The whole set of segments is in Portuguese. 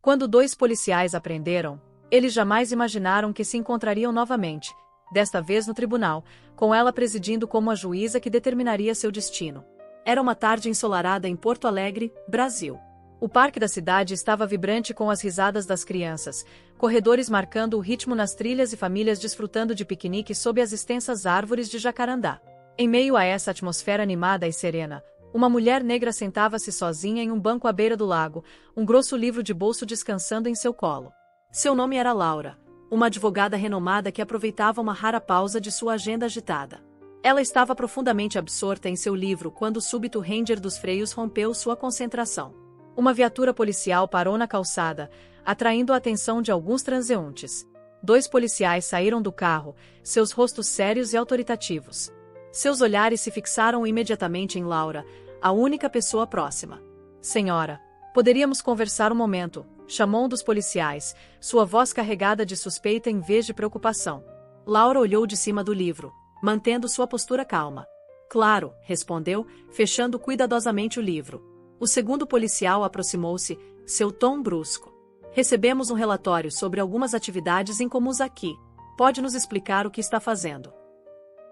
Quando dois policiais aprenderam, eles jamais imaginaram que se encontrariam novamente, desta vez no tribunal, com ela presidindo como a juíza que determinaria seu destino. Era uma tarde ensolarada em Porto Alegre, Brasil. O parque da cidade estava vibrante com as risadas das crianças, corredores marcando o ritmo nas trilhas e famílias desfrutando de piquenique sob as extensas árvores de jacarandá. Em meio a essa atmosfera animada e serena, uma mulher negra sentava-se sozinha em um banco à beira do lago, um grosso livro de bolso descansando em seu colo. Seu nome era Laura, uma advogada renomada que aproveitava uma rara pausa de sua agenda agitada. Ela estava profundamente absorta em seu livro quando o súbito ranger dos freios rompeu sua concentração. Uma viatura policial parou na calçada, atraindo a atenção de alguns transeuntes. Dois policiais saíram do carro, seus rostos sérios e autoritativos. Seus olhares se fixaram imediatamente em Laura, a única pessoa próxima. Senhora, poderíamos conversar um momento, chamou um dos policiais, sua voz carregada de suspeita em vez de preocupação. Laura olhou de cima do livro, mantendo sua postura calma. Claro, respondeu, fechando cuidadosamente o livro. O segundo policial aproximou-se, seu tom brusco. Recebemos um relatório sobre algumas atividades incomuns aqui. Pode nos explicar o que está fazendo?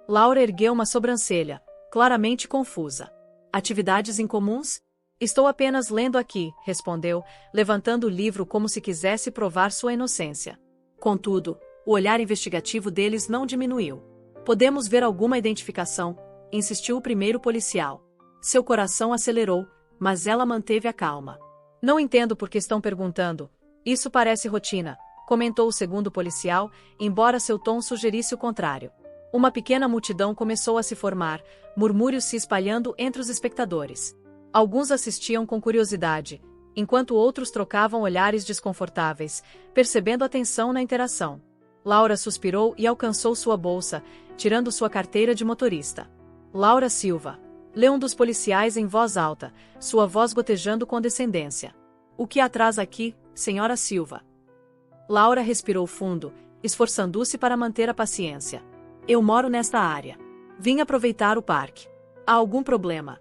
Laura ergueu uma sobrancelha, claramente confusa. Atividades incomuns? Estou apenas lendo aqui, respondeu, levantando o livro como se quisesse provar sua inocência. Contudo, o olhar investigativo deles não diminuiu. Podemos ver alguma identificação? Insistiu o primeiro policial. Seu coração acelerou, mas ela manteve a calma. Não entendo por que estão perguntando. Isso parece rotina, comentou o segundo policial, embora seu tom sugerisse o contrário. Uma pequena multidão começou a se formar, murmúrios se espalhando entre os espectadores. Alguns assistiam com curiosidade, enquanto outros trocavam olhares desconfortáveis, percebendo a tensão na interação. Laura suspirou e alcançou sua bolsa, tirando sua carteira de motorista. Laura Silva. Leu um dos policiais em voz alta, sua voz gotejando condescendência. O que atrás aqui, senhora Silva? Laura respirou fundo, esforçando-se para manter a paciência. Eu moro nesta área. Vim aproveitar o parque. Há algum problema?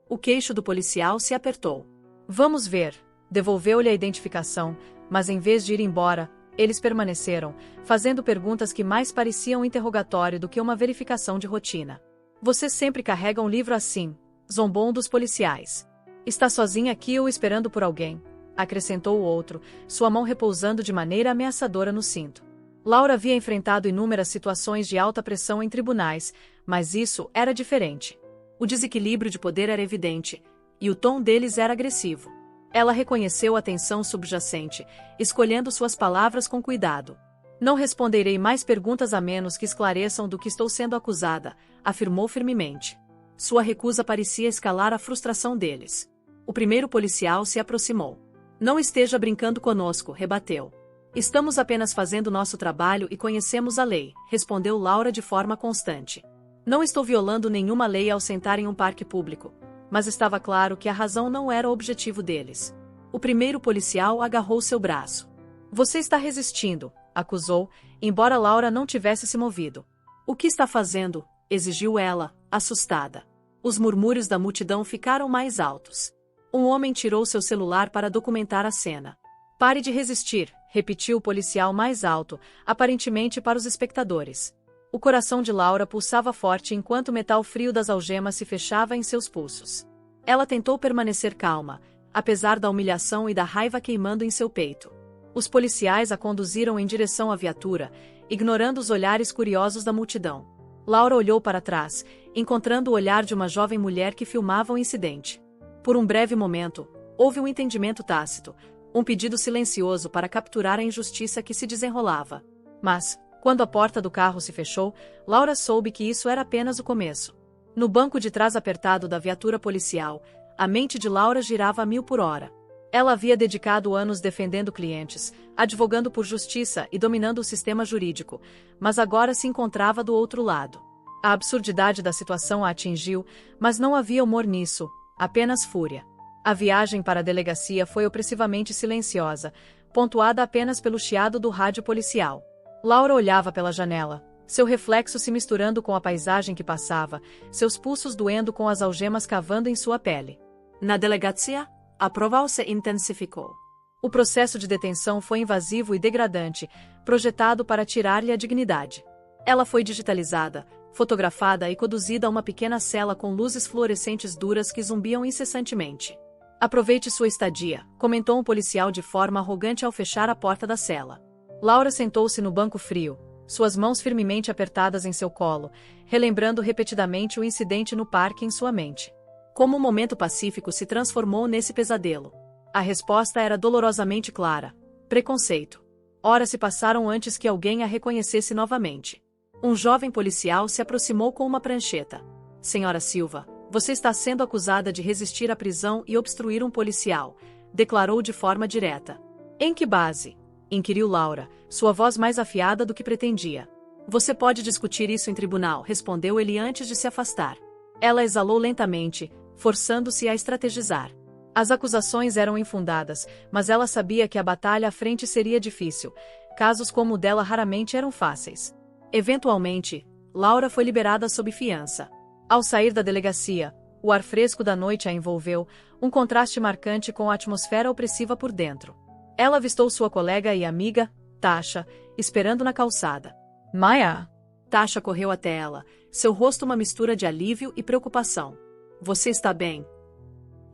O queixo do policial se apertou. Vamos ver. Devolveu-lhe a identificação, mas em vez de ir embora, eles permaneceram, fazendo perguntas que mais pareciam um interrogatório do que uma verificação de rotina. Você sempre carrega um livro assim, zombou um dos policiais. Está sozinha aqui ou esperando por alguém? Acrescentou o outro, sua mão repousando de maneira ameaçadora no cinto. Laura havia enfrentado inúmeras situações de alta pressão em tribunais, mas isso era diferente. O desequilíbrio de poder era evidente, e o tom deles era agressivo. Ela reconheceu a tensão subjacente, escolhendo suas palavras com cuidado. Não responderei mais perguntas a menos que esclareçam do que estou sendo acusada, afirmou firmemente. Sua recusa parecia escalar a frustração deles. O primeiro policial se aproximou. Não esteja brincando conosco, rebateu. Estamos apenas fazendo nosso trabalho e conhecemos a lei, respondeu Laura de forma constante. Não estou violando nenhuma lei ao sentar em um parque público, mas estava claro que a razão não era o objetivo deles. O primeiro policial agarrou seu braço. Você está resistindo, acusou, embora Laura não tivesse se movido. O que está fazendo? Exigiu ela, assustada. Os murmúrios da multidão ficaram mais altos. Um homem tirou seu celular para documentar a cena. Pare de resistir, repetiu o policial mais alto, aparentemente para os espectadores. O coração de Laura pulsava forte enquanto o metal frio das algemas se fechava em seus pulsos. Ela tentou permanecer calma, apesar da humilhação e da raiva queimando em seu peito. Os policiais a conduziram em direção à viatura, ignorando os olhares curiosos da multidão. Laura olhou para trás, encontrando o olhar de uma jovem mulher que filmava o incidente. Por um breve momento, houve um entendimento tácito, um pedido silencioso para capturar a injustiça que se desenrolava. Mas, quando a porta do carro se fechou, Laura soube que isso era apenas o começo. No banco de trás apertado da viatura policial, a mente de Laura girava a 1000 por hora. Ela havia dedicado anos defendendo clientes, advogando por justiça e dominando o sistema jurídico, mas agora se encontrava do outro lado. A absurdidade da situação a atingiu, mas não havia humor nisso, apenas fúria. A viagem para a delegacia foi opressivamente silenciosa, pontuada apenas pelo chiado do rádio policial. Laura olhava pela janela, seu reflexo se misturando com a paisagem que passava, seus pulsos doendo com as algemas cavando em sua pele. Na delegacia, a prova se intensificou. O processo de detenção foi invasivo e degradante, projetado para tirar-lhe a dignidade. Ela foi digitalizada, fotografada e conduzida a uma pequena cela com luzes fluorescentes duras que zumbiam incessantemente. Aproveite sua estadia, comentou um policial de forma arrogante ao fechar a porta da cela. Laura sentou-se no banco frio, suas mãos firmemente apertadas em seu colo, relembrando repetidamente o incidente no parque em sua mente. Como o momento pacífico se transformou nesse pesadelo? A resposta era dolorosamente clara: preconceito. Horas se passaram antes que alguém a reconhecesse novamente. Um jovem policial se aproximou com uma prancheta. Senhora Silva, você está sendo acusada de resistir à prisão e obstruir um policial, declarou de forma direta. Em que base? Inquiriu Laura, sua voz mais afiada do que pretendia. Você pode discutir isso em tribunal, respondeu ele antes de se afastar. Ela exalou lentamente, forçando-se a estrategizar. As acusações eram infundadas, mas ela sabia que a batalha à frente seria difícil. Casos como o dela raramente eram fáceis. Eventualmente, Laura foi liberada sob fiança. Ao sair da delegacia, o ar fresco da noite a envolveu, um contraste marcante com a atmosfera opressiva por dentro. Ela avistou sua colega e amiga, Tasha, esperando na calçada. Maya! Tasha correu até ela, seu rosto uma mistura de alívio e preocupação. Você está bem?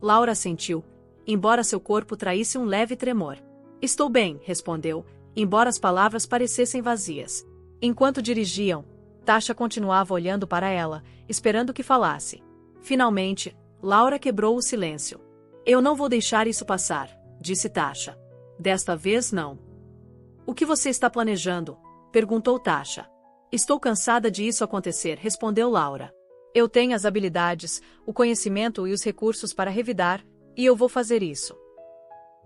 Laura assentiu, embora seu corpo traísse um leve tremor. Estou bem, respondeu, embora as palavras parecessem vazias. Enquanto dirigiam, Tasha continuava olhando para ela, esperando que falasse. Finalmente, Laura quebrou o silêncio. Eu não vou deixar isso passar, disse Tasha. Desta vez não. O que você está planejando? Perguntou Tasha. Estou cansada de isso acontecer, respondeu Laura. Eu tenho as habilidades, o conhecimento e os recursos para revidar, e eu vou fazer isso.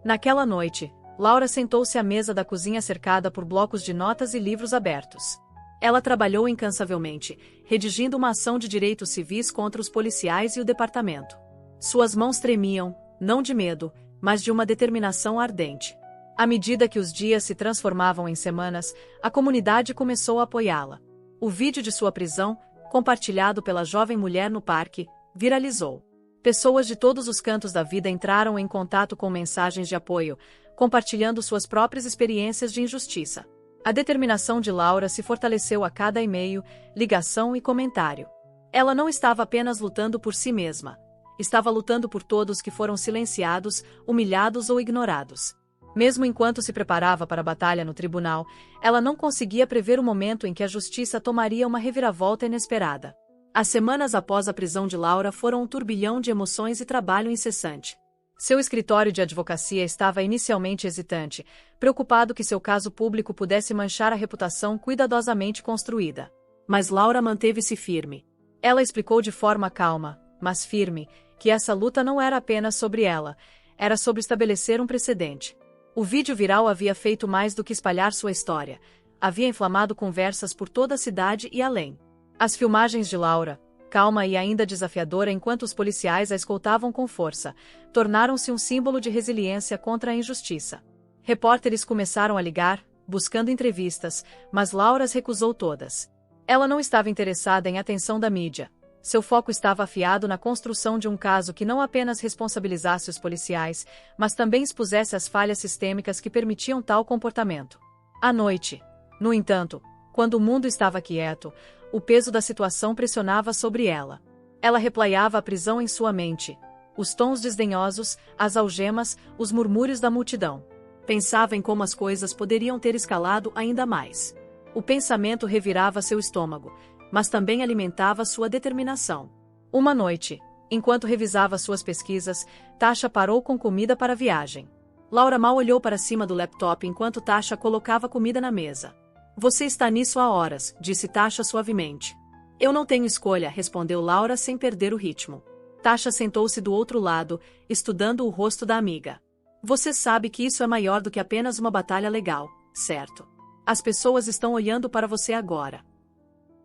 Naquela noite, Laura sentou-se à mesa da cozinha cercada por blocos de notas e livros abertos. Ela trabalhou incansavelmente, redigindo uma ação de direitos civis contra os policiais e o departamento. Suas mãos tremiam, não de medo, mas de uma determinação ardente. À medida que os dias se transformavam em semanas, a comunidade começou a apoiá-la. O vídeo de sua prisão, compartilhado pela jovem mulher no parque, viralizou. Pessoas de todos os cantos da vida entraram em contato com mensagens de apoio, compartilhando suas próprias experiências de injustiça. A determinação de Laura se fortaleceu a cada e-mail, ligação e comentário. Ela não estava apenas lutando por si mesma. Estava lutando por todos que foram silenciados, humilhados ou ignorados. Mesmo enquanto se preparava para a batalha no tribunal, ela não conseguia prever o momento em que a justiça tomaria uma reviravolta inesperada. As semanas após a prisão de Laura foram um turbilhão de emoções e trabalho incessante. Seu escritório de advocacia estava inicialmente hesitante, preocupado que seu caso público pudesse manchar a reputação cuidadosamente construída. Mas Laura manteve-se firme. Ela explicou de forma calma, mas firme, que essa luta não era apenas sobre ela, era sobre estabelecer um precedente. O vídeo viral havia feito mais do que espalhar sua história, havia inflamado conversas por toda a cidade e além. As filmagens de Laura, calma e ainda desafiadora enquanto os policiais a escoltavam com força, tornaram-se um símbolo de resiliência contra a injustiça. Repórteres começaram a ligar, buscando entrevistas, mas Laura as recusou todas. Ela não estava interessada em atenção da mídia. Seu foco estava afiado na construção de um caso que não apenas responsabilizasse os policiais, mas também expusesse as falhas sistêmicas que permitiam tal comportamento. À noite, no entanto, quando o mundo estava quieto, o peso da situação pressionava sobre ela. Ela replaiava a prisão em sua mente. Os tons desdenhosos, as algemas, os murmúrios da multidão. Pensava em como as coisas poderiam ter escalado ainda mais. O pensamento revirava seu estômago, mas também alimentava sua determinação. Uma noite, enquanto revisava suas pesquisas, Tasha parou com comida para a viagem. Laura mal olhou para cima do laptop enquanto Tasha colocava comida na mesa. Você está nisso há horas, disse Tasha suavemente. Eu não tenho escolha, respondeu Laura sem perder o ritmo. Tasha sentou-se do outro lado, estudando o rosto da amiga. Você sabe que isso é maior do que apenas uma batalha legal, certo? As pessoas estão olhando para você agora.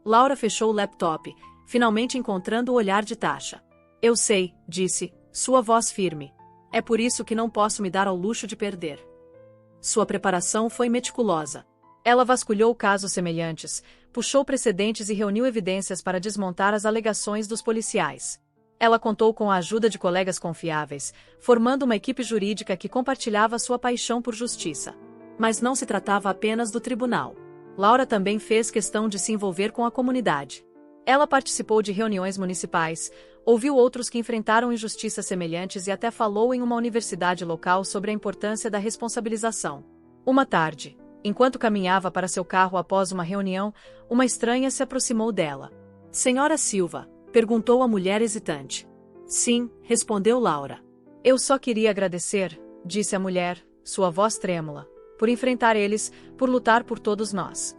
Laura fechou o laptop, finalmente encontrando o olhar de Tasha. Eu sei, disse, sua voz firme. É por isso que não posso me dar ao luxo de perder. Sua preparação foi meticulosa. Ela vasculhou casos semelhantes, puxou precedentes e reuniu evidências para desmontar as alegações dos policiais. Ela contou com a ajuda de colegas confiáveis, formando uma equipe jurídica que compartilhava sua paixão por justiça. Mas não se tratava apenas do tribunal. Laura também fez questão de se envolver com a comunidade. Ela participou de reuniões municipais, ouviu outros que enfrentaram injustiças semelhantes e até falou em uma universidade local sobre a importância da responsabilização. Uma tarde, enquanto caminhava para seu carro após uma reunião, uma estranha se aproximou dela. "Senhora Silva?", perguntou a mulher hesitante. "Sim", respondeu Laura. "Eu só queria agradecer", disse a mulher, sua voz trêmula, "por enfrentar eles, por lutar por todos nós."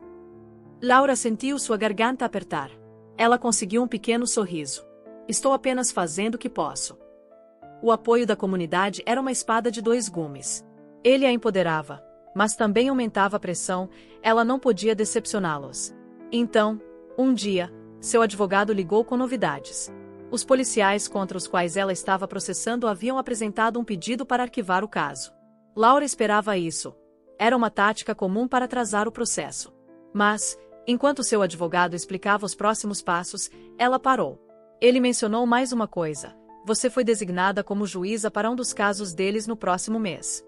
Laura sentiu sua garganta apertar. Ela conseguiu um pequeno sorriso. "Estou apenas fazendo o que posso." O apoio da comunidade era uma espada de dois gumes. Ele a empoderava, mas também aumentava a pressão, ela não podia decepcioná-los. Então, um dia, seu advogado ligou com novidades. Os policiais contra os quais ela estava processando haviam apresentado um pedido para arquivar o caso. Laura esperava isso. Era uma tática comum para atrasar o processo. Mas, enquanto seu advogado explicava os próximos passos, ela parou. Ele mencionou mais uma coisa: "Você foi designada como juíza para um dos casos deles no próximo mês."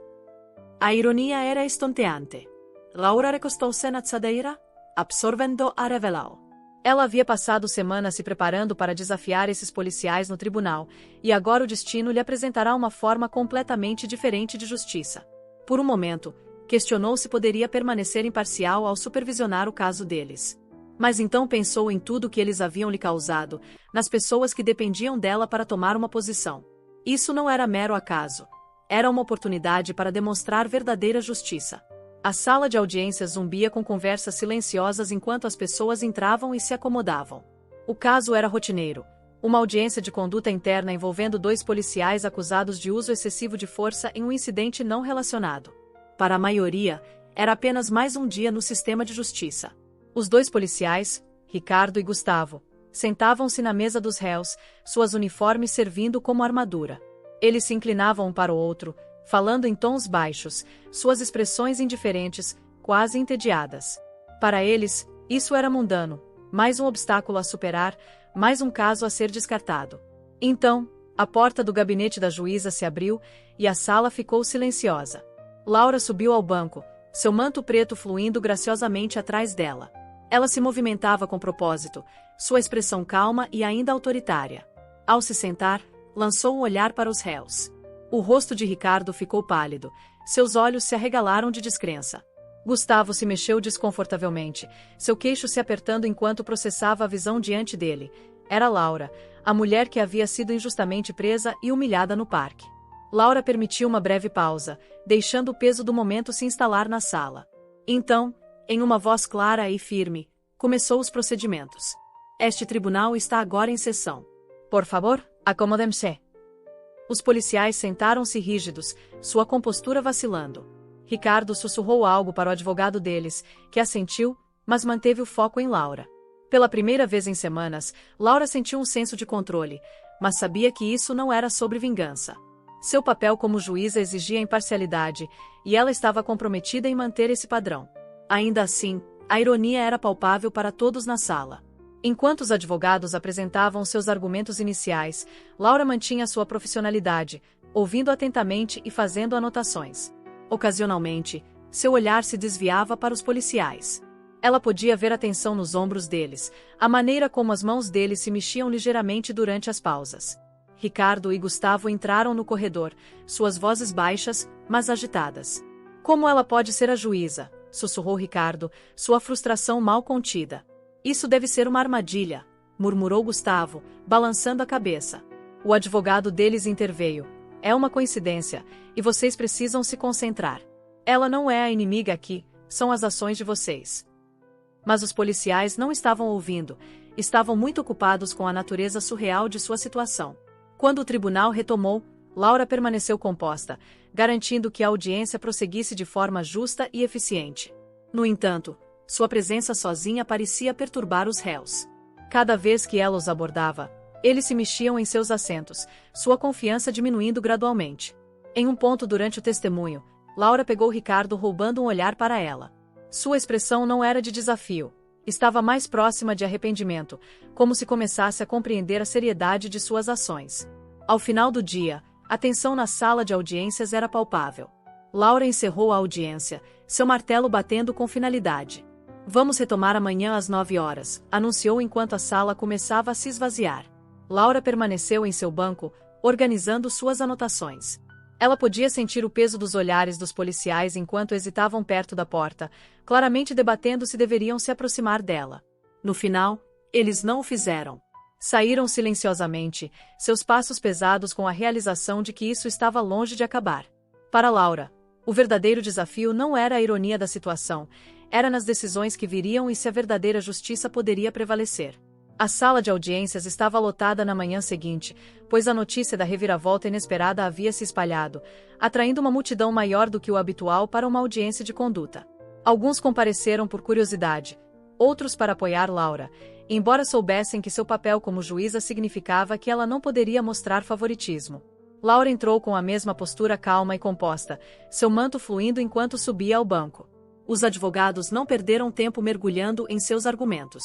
A ironia era estonteante. Laura recostou-se na cadeira, absorvendo a revelá-lo. Ela havia passado semanas se preparando para desafiar esses policiais no tribunal, e agora o destino lhe apresentará uma forma completamente diferente de justiça. Por um momento, questionou se poderia permanecer imparcial ao supervisionar o caso deles. Mas então pensou em tudo que eles haviam lhe causado, nas pessoas que dependiam dela para tomar uma posição. Isso não era mero acaso. Era uma oportunidade para demonstrar verdadeira justiça. A sala de audiências zumbia com conversas silenciosas enquanto as pessoas entravam e se acomodavam. O caso era rotineiro. Uma audiência de conduta interna envolvendo dois policiais acusados de uso excessivo de força em um incidente não relacionado. Para a maioria, era apenas mais um dia no sistema de justiça. Os dois policiais, Ricardo e Gustavo, sentavam-se na mesa dos réus, suas uniformes servindo como armadura. Eles se inclinavam um para o outro, falando em tons baixos, suas expressões indiferentes, quase entediadas. Para eles, isso era mundano, mais um obstáculo a superar, mais um caso a ser descartado. Então, a porta do gabinete da juíza se abriu, e a sala ficou silenciosa. Laura subiu ao banco, seu manto preto fluindo graciosamente atrás dela. Ela se movimentava com propósito, sua expressão calma e ainda autoritária. Ao se sentar, lançou um olhar para os réus. O rosto de Ricardo ficou pálido, seus olhos se arregalaram de descrença. Gustavo se mexeu desconfortavelmente, seu queixo se apertando enquanto processava a visão diante dele. Era Laura, a mulher que havia sido injustamente presa e humilhada no parque. Laura permitiu uma breve pausa, deixando o peso do momento se instalar na sala. Então, em uma voz clara e firme, começou os procedimentos. "Este tribunal está agora em sessão. Por favor, acomodem-se." Os policiais sentaram-se rígidos, sua compostura vacilando. Ricardo sussurrou algo para o advogado deles, que assentiu, mas manteve o foco em Laura. Pela primeira vez em semanas, Laura sentiu um senso de controle, mas sabia que isso não era sobre vingança. Seu papel como juíza exigia imparcialidade, e ela estava comprometida em manter esse padrão. Ainda assim, a ironia era palpável para todos na sala. Enquanto os advogados apresentavam seus argumentos iniciais, Laura mantinha sua profissionalidade, ouvindo atentamente e fazendo anotações. Ocasionalmente, seu olhar se desviava para os policiais. Ela podia ver a tensão nos ombros deles, a maneira como as mãos deles se mexiam ligeiramente durante as pausas. Ricardo e Gustavo entraram no corredor, suas vozes baixas, mas agitadas. "Como ela pode ser a juíza?", sussurrou Ricardo, sua frustração mal contida. "Isso deve ser uma armadilha", murmurou Gustavo, balançando a cabeça. O advogado deles interveio. "É uma coincidência, e vocês precisam se concentrar. Ela não é a inimiga aqui, são as ações de vocês." Mas os policiais não estavam ouvindo, estavam muito ocupados com a natureza surreal de sua situação. Quando o tribunal retomou, Laura permaneceu composta, garantindo que a audiência prosseguisse de forma justa e eficiente. No entanto, sua presença sozinha parecia perturbar os réus. Cada vez que ela os abordava, eles se mexiam em seus assentos, sua confiança diminuindo gradualmente. Em um ponto durante o testemunho, Laura pegou Ricardo roubando um olhar para ela. Sua expressão não era de desafio, Estava mais próxima de arrependimento, como se começasse a compreender a seriedade de suas ações. Ao final do dia, a tensão na sala de audiências era palpável. Laura encerrou a audiência, seu martelo batendo com finalidade. Vamos retomar amanhã às 9 horas, anunciou enquanto a sala começava a se esvaziar. Laura permaneceu em seu banco, organizando suas anotações. Ela podia sentir o peso dos olhares dos policiais enquanto hesitavam perto da porta, claramente debatendo se deveriam se aproximar dela. No final, eles não o fizeram. Saíram silenciosamente, seus passos pesados com a realização de que isso estava longe de acabar. Para Laura, o verdadeiro desafio não era a ironia da situação, era nas decisões que viriam e se a verdadeira justiça poderia prevalecer. A sala de audiências estava lotada na manhã seguinte, pois a notícia da reviravolta inesperada havia se espalhado, atraindo uma multidão maior do que o habitual para uma audiência de conduta. Alguns compareceram por curiosidade, outros para apoiar Laura, embora soubessem que seu papel como juíza significava que ela não poderia mostrar favoritismo. Laura entrou com a mesma postura calma e composta, seu manto fluindo enquanto subia ao banco. Os advogados não perderam tempo mergulhando em seus argumentos.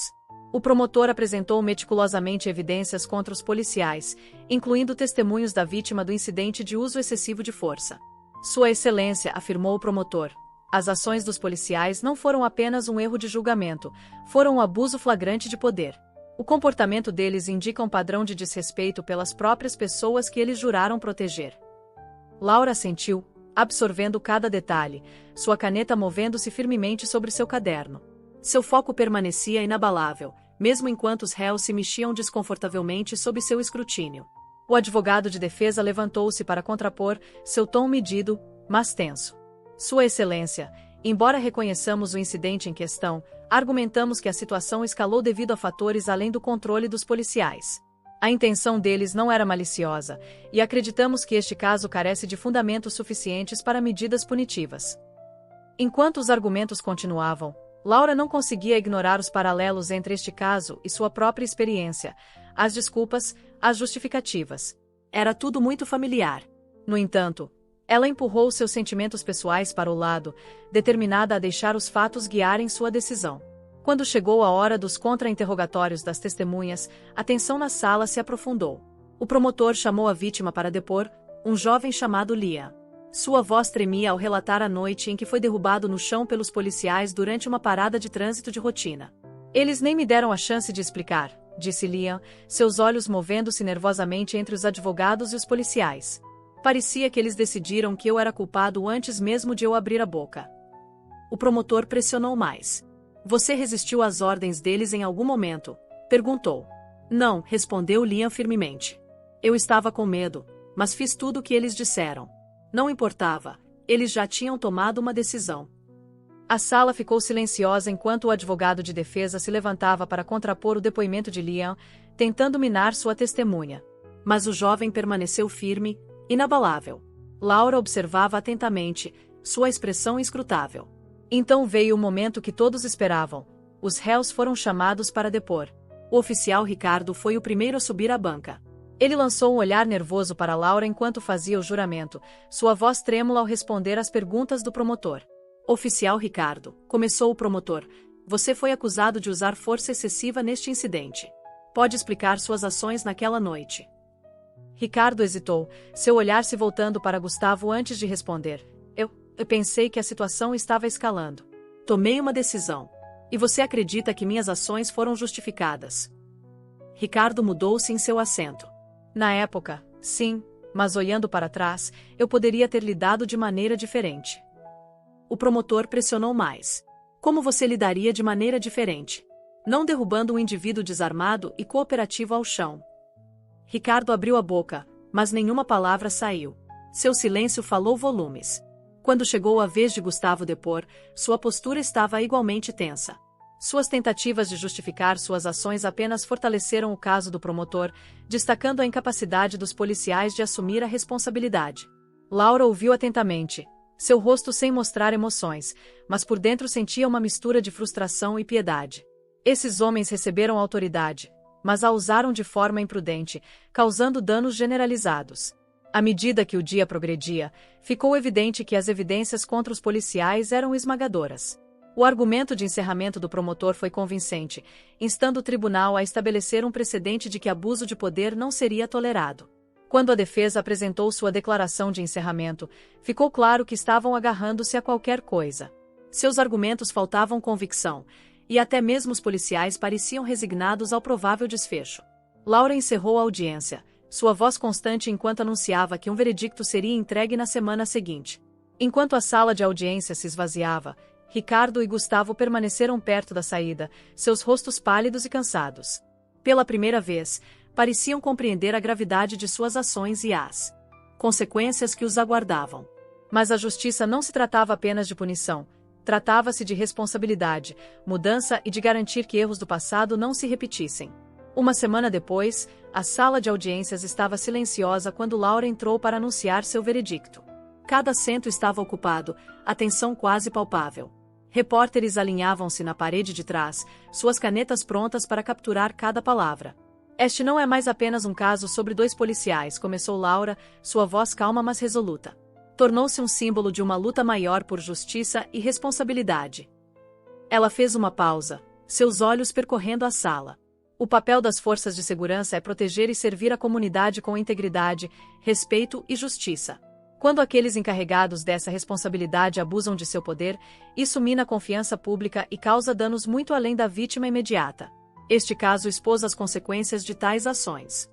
O promotor apresentou meticulosamente evidências contra os policiais, incluindo testemunhos da vítima do incidente de uso excessivo de força. Sua Excelência, afirmou o promotor, as ações dos policiais não foram apenas um erro de julgamento, foram um abuso flagrante de poder. O comportamento deles indica um padrão de desrespeito pelas próprias pessoas que eles juraram proteger. Laura assentiu, absorvendo cada detalhe, sua caneta movendo-se firmemente sobre seu caderno. Seu foco permanecia inabalável, mesmo enquanto os réus se mexiam desconfortavelmente sob seu escrutínio. O advogado de defesa levantou-se para contrapor, seu tom medido, mas tenso. Sua Excelência, embora reconheçamos o incidente em questão, argumentamos que a situação escalou devido a fatores além do controle dos policiais. A intenção deles não era maliciosa, e acreditamos que este caso carece de fundamentos suficientes para medidas punitivas. Enquanto os argumentos continuavam, Laura não conseguia ignorar os paralelos entre este caso e sua própria experiência, as desculpas, as justificativas. Era tudo muito familiar. No entanto, ela empurrou seus sentimentos pessoais para o lado, determinada a deixar os fatos guiarem sua decisão. Quando chegou a hora dos contra-interrogatórios das testemunhas, a tensão na sala se aprofundou. O promotor chamou a vítima para depor, um jovem chamado Liam. Sua voz tremia ao relatar a noite em que foi derrubado no chão pelos policiais durante uma parada de trânsito de rotina. Eles nem me deram a chance de explicar, disse Liam, seus olhos movendo-se nervosamente entre os advogados e os policiais. Parecia que eles decidiram que eu era culpado antes mesmo de eu abrir a boca. O promotor pressionou mais. Você resistiu às ordens deles em algum momento? Perguntou. Não, respondeu Liam firmemente. Eu estava com medo, mas fiz tudo o que eles disseram. Não importava, eles já tinham tomado uma decisão. A sala ficou silenciosa enquanto o advogado de defesa se levantava para contrapor o depoimento de Liam, tentando minar sua testemunha. Mas o jovem permaneceu firme, inabalável. Laura observava atentamente, sua expressão inscrutável. Então veio o momento que todos esperavam. Os réus foram chamados para depor. O oficial Ricardo foi o primeiro a subir à banca. Ele lançou um olhar nervoso para Laura enquanto fazia o juramento, sua voz trêmula ao responder às perguntas do promotor. Oficial Ricardo, começou o promotor, você foi acusado de usar força excessiva neste incidente. Pode explicar suas ações naquela noite. Ricardo hesitou, seu olhar se voltando para Gustavo antes de responder. Eu pensei que a situação estava escalando. Tomei uma decisão. E você acredita que minhas ações foram justificadas? Ricardo mudou-se em seu assento. Na época, sim, mas olhando para trás, eu poderia ter lidado de maneira diferente. O promotor pressionou mais. Como você lidaria de maneira diferente? Não derrubando um indivíduo desarmado e cooperativo ao chão. Ricardo abriu a boca, mas nenhuma palavra saiu. Seu silêncio falou volumes. Quando chegou a vez de Gustavo depor, sua postura estava igualmente tensa. Suas tentativas de justificar suas ações apenas fortaleceram o caso do promotor, destacando a incapacidade dos policiais de assumir a responsabilidade. Laura ouviu atentamente, seu rosto sem mostrar emoções, mas por dentro sentia uma mistura de frustração e piedade. Esses homens receberam autoridade, mas a usaram de forma imprudente, causando danos generalizados. À medida que o dia progredia, ficou evidente que as evidências contra os policiais eram esmagadoras. O argumento de encerramento do promotor foi convincente, instando o tribunal a estabelecer um precedente de que abuso de poder não seria tolerado. Quando a defesa apresentou sua declaração de encerramento, ficou claro que estavam agarrando-se a qualquer coisa. Seus argumentos faltavam convicção, e até mesmo os policiais pareciam resignados ao provável desfecho. Laura encerrou a audiência, sua voz constante enquanto anunciava que um veredicto seria entregue na semana seguinte. Enquanto a sala de audiência se esvaziava, Ricardo e Gustavo permaneceram perto da saída, seus rostos pálidos e cansados. Pela primeira vez, pareciam compreender a gravidade de suas ações e as consequências que os aguardavam. Mas a justiça não se tratava apenas de punição, tratava-se de responsabilidade, mudança e de garantir que erros do passado não se repetissem. Uma semana depois, a sala de audiências estava silenciosa quando Laura entrou para anunciar seu veredicto. Cada assento estava ocupado, a tensão quase palpável. Repórteres alinhavam-se na parede de trás, suas canetas prontas para capturar cada palavra. Este não é mais apenas um caso sobre dois policiais, começou Laura, sua voz calma mas resoluta. Tornou-se um símbolo de uma luta maior por justiça e responsabilidade. Ela fez uma pausa, seus olhos percorrendo a sala. O papel das forças de segurança é proteger e servir a comunidade com integridade, respeito e justiça. Quando aqueles encarregados dessa responsabilidade abusam de seu poder, isso mina a confiança pública e causa danos muito além da vítima imediata. Este caso expôs as consequências de tais ações.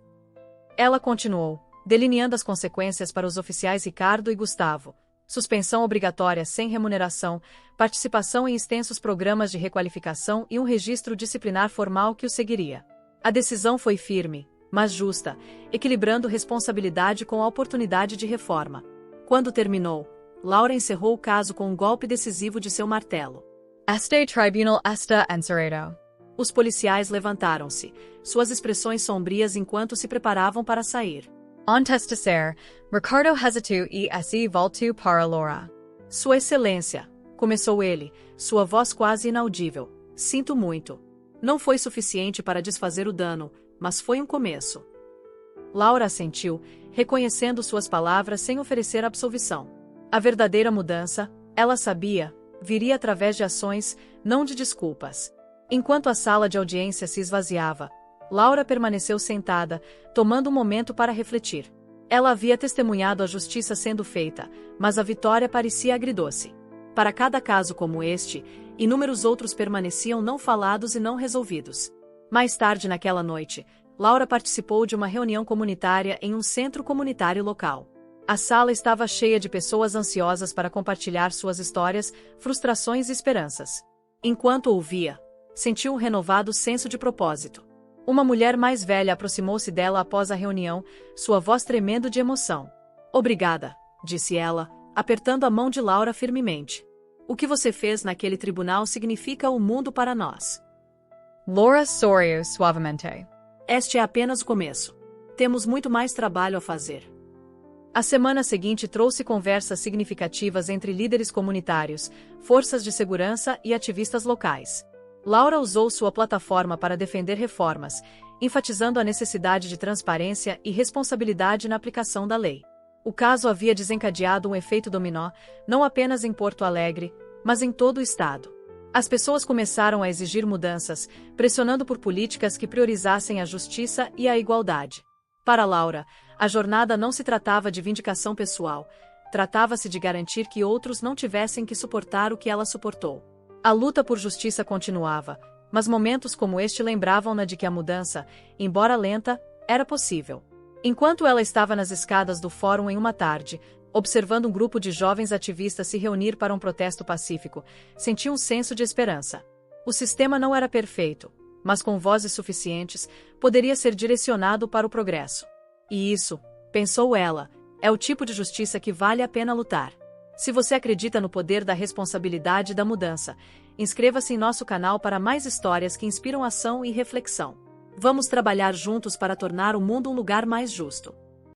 Ela continuou, delineando as consequências para os oficiais Ricardo e Gustavo: suspensão obrigatória sem remuneração, participação em extensos programas de requalificação e um registro disciplinar formal que o seguiria. A decisão foi firme, mas justa, equilibrando responsabilidade com a oportunidade de reforma. Quando terminou, Laura encerrou o caso com um golpe decisivo de seu martelo. Este tribunal está encerrado. Os policiais levantaram-se, suas expressões sombrias enquanto se preparavam para sair. Antes de ser, Ricardo hesitou e assim voltou para Laura. Sua Excelência, começou ele, sua voz quase inaudível. Sinto muito. Não foi suficiente para desfazer o dano, mas foi um começo. Laura assentiu, reconhecendo suas palavras sem oferecer absolvição. A verdadeira mudança, ela sabia, viria através de ações, não de desculpas. Enquanto a sala de audiência se esvaziava, Laura permaneceu sentada, tomando um momento para refletir. Ela havia testemunhado a justiça sendo feita, mas a vitória parecia agridoce. Para cada caso como este, inúmeros outros permaneciam não falados e não resolvidos. Mais tarde naquela noite, Laura participou de uma reunião comunitária em um centro comunitário local. A sala estava cheia de pessoas ansiosas para compartilhar suas histórias, frustrações e esperanças. Enquanto ouvia, sentiu um renovado senso de propósito. Uma mulher mais velha aproximou-se dela após a reunião, sua voz tremendo de emoção. Obrigada, disse ela, apertando a mão de Laura firmemente. O que você fez naquele tribunal significa o mundo para nós. Laura sorriu suavemente. Este é apenas o começo. Temos muito mais trabalho a fazer. A semana seguinte trouxe conversas significativas entre líderes comunitários, forças de segurança e ativistas locais. Laura usou sua plataforma para defender reformas, enfatizando a necessidade de transparência e responsabilidade na aplicação da lei. O caso havia desencadeado um efeito dominó, não apenas em Porto Alegre, mas em todo o estado. As pessoas começaram a exigir mudanças, pressionando por políticas que priorizassem a justiça e a igualdade. Para Laura, a jornada não se tratava de vindicação pessoal, tratava-se de garantir que outros não tivessem que suportar o que ela suportou. A luta por justiça continuava, mas momentos como este lembravam-na de que a mudança, embora lenta, era possível. Enquanto ela estava nas escadas do fórum em uma tarde, observando um grupo de jovens ativistas se reunir para um protesto pacífico, sentiu um senso de esperança. O sistema não era perfeito, mas com vozes suficientes, poderia ser direcionado para o progresso. E isso, pensou ela, é o tipo de justiça que vale a pena lutar. Se você acredita no poder da responsabilidade e da mudança, inscreva-se em nosso canal para mais histórias que inspiram ação e reflexão. Vamos trabalhar juntos para tornar o mundo um lugar mais justo.